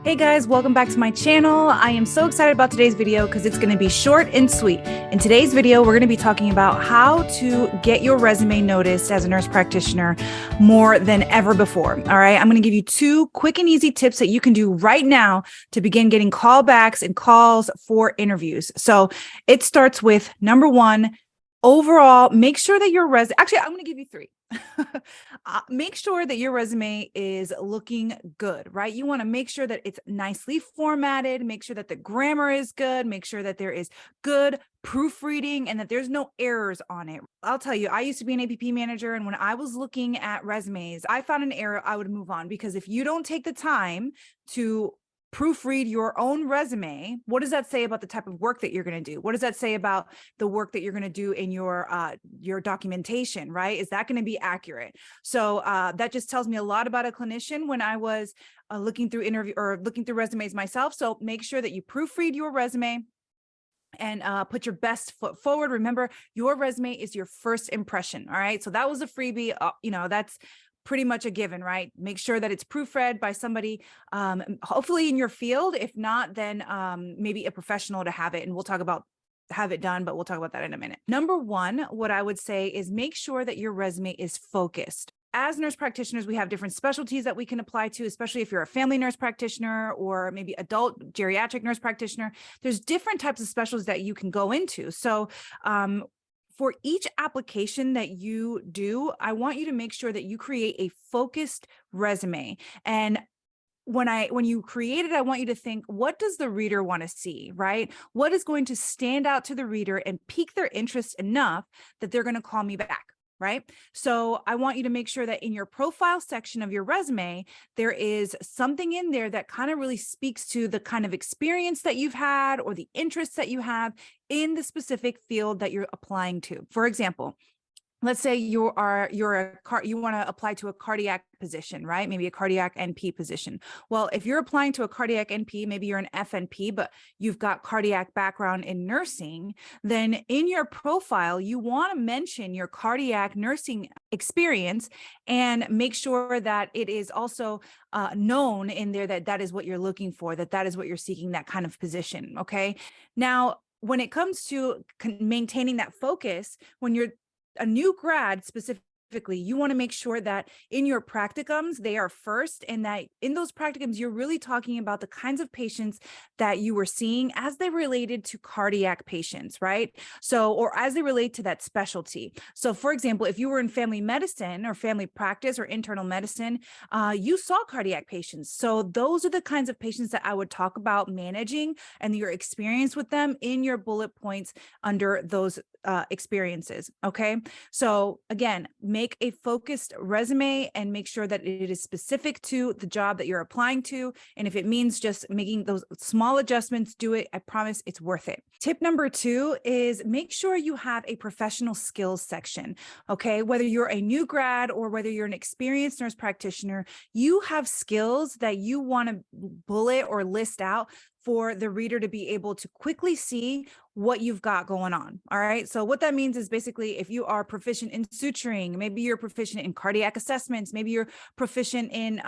Hey guys, welcome back to my channel. I am so excited about today's video because it's going to be short and sweet. In today's video, we're going to be talking about how to get your resume noticed as a nurse practitioner more than ever before. All right, I'm going to give you 2 quick and easy tips that you can do right now to begin getting callbacks and calls for interviews. So it starts with number 1, overall, make sure that your resume, actually, I'm going to give you 3. Make sure that your resume is looking good, right? You want to make sure that it's nicely formatted, make sure that the grammar is good, make sure that there is good proofreading and that there's no errors on it. I'll tell you, I used to be an APP manager, and when I was looking at resumes, I found an error, I would move on, because if you don't take the time to proofread your own resume, what does that say about the type of work that you're going to do? What does that say about the work that you're going to do in your documentation, right? Is that going to be accurate? So that just tells me a lot about a clinician when I was looking through resumes myself. So make sure that you proofread your resume and put your best foot forward. Remember, your resume is your first impression. All right. So that was a freebie. That's pretty much a given, right? Make sure that it's proofread by somebody, hopefully in your field. If not, then maybe a professional to have it. And we'll talk about have it done, but we'll talk about that in a minute. Number 1, what I would say is make sure that your resume is focused. As nurse practitioners, we have different specialties that we can apply to, especially if you're a family nurse practitioner or maybe adult geriatric nurse practitioner. There's different types of specialties that you can go into. So for each application that you do, I want you to make sure that you create a focused resume. And when you create it, I want you to think, what does the reader want to see, right? What is going to stand out to the reader and pique their interest enough that they're going to call me back? Right? So I want you to make sure that in your profile section of your resume, there is something in there that kind of really speaks to the kind of experience that you've had or the interests that you have in the specific field that you're applying to. For example, let's say you want to apply to a cardiac position, right? Maybe a cardiac NP position. Well, if you're applying to a cardiac NP, maybe you're an FNP, but you've got cardiac background in nursing, then in your profile, you want to mention your cardiac nursing experience and make sure that it is also known in there that that is what you're looking for, that is what you're seeking, that kind of position. Okay. Now, when it comes to maintaining that focus, when you're a new grad specifically, you want to make sure that in your practicums, they are first, and that in those practicums, you're really talking about the kinds of patients that you were seeing as they related to cardiac patients, right? So, or as they relate to that specialty. So for example, if you were in family medicine or family practice or internal medicine, you saw cardiac patients. So those are the kinds of patients that I would talk about managing and your experience with them in your bullet points under those experiences. Okay. So again, make a focused resume and make sure that it is specific to the job that you're applying to. And if it means just making those small adjustments, do it. I promise it's worth it. Tip number 2 is make sure you have a professional skills section. Okay. Whether you're a new grad or whether you're an experienced nurse practitioner, you have skills that you want to bullet or list out for the reader to be able to quickly see what you've got going on. All right. So what that means is basically if you are proficient in suturing, maybe you're proficient in cardiac assessments, maybe you're proficient in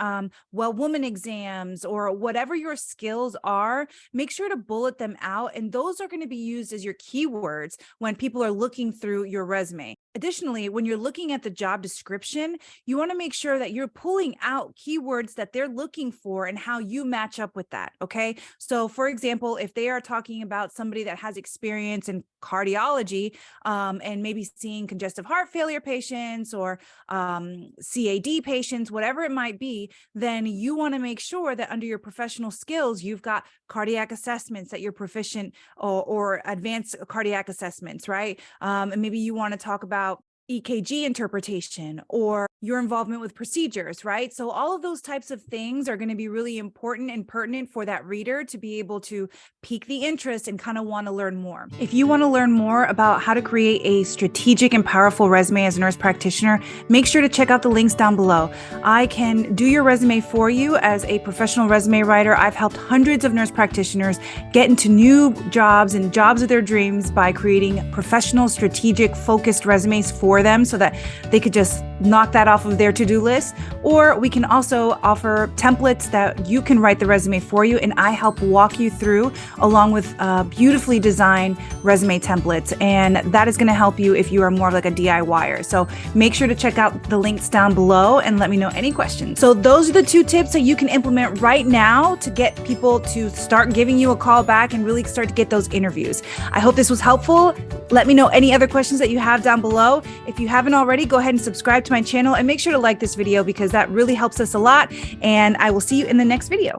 well woman exams, or whatever your skills are, make sure to bullet them out. And those are going to be used as your keywords when people are looking through your resume. Additionally, when you're looking at the job description, you want to make sure that you're pulling out keywords that they're looking for and how you match up with that. Okay. So for example, if they are talking about somebody that has experience in cardiology and maybe seeing congestive heart failure patients or CAD patients, whatever it might be, then you want to make sure that under your professional skills, you've got cardiac assessments that you're proficient or advanced cardiac assessments, right? And maybe you want to talk about EKG interpretation or your involvement with procedures, right? So all of those types of things are going to be really important and pertinent for that reader to be able to pique the interest and kind of want to learn more. If you want to learn more about how to create a strategic and powerful resume as a nurse practitioner, make sure to check out the links down below. I can do your resume for you as a professional resume writer. I've helped hundreds of nurse practitioners get into new jobs and jobs of their dreams by creating professional, strategic, focused resumes for them so that they could just knock that off of their to-do list, or we can also offer templates that you can write the resume for you, and I help walk you through along with beautifully designed resume templates, and that is going to help you if you are more like a DIYer. So make sure to check out the links down below and let me know any questions. So those are the 2 tips that you can implement right now to get people to start giving you a call back and really start to get those interviews. I hope this was helpful. Let me know any other questions that you have down below. If you haven't already, go ahead and subscribe to my channel and make sure to like this video because that really helps us a lot. And I will see you in the next video.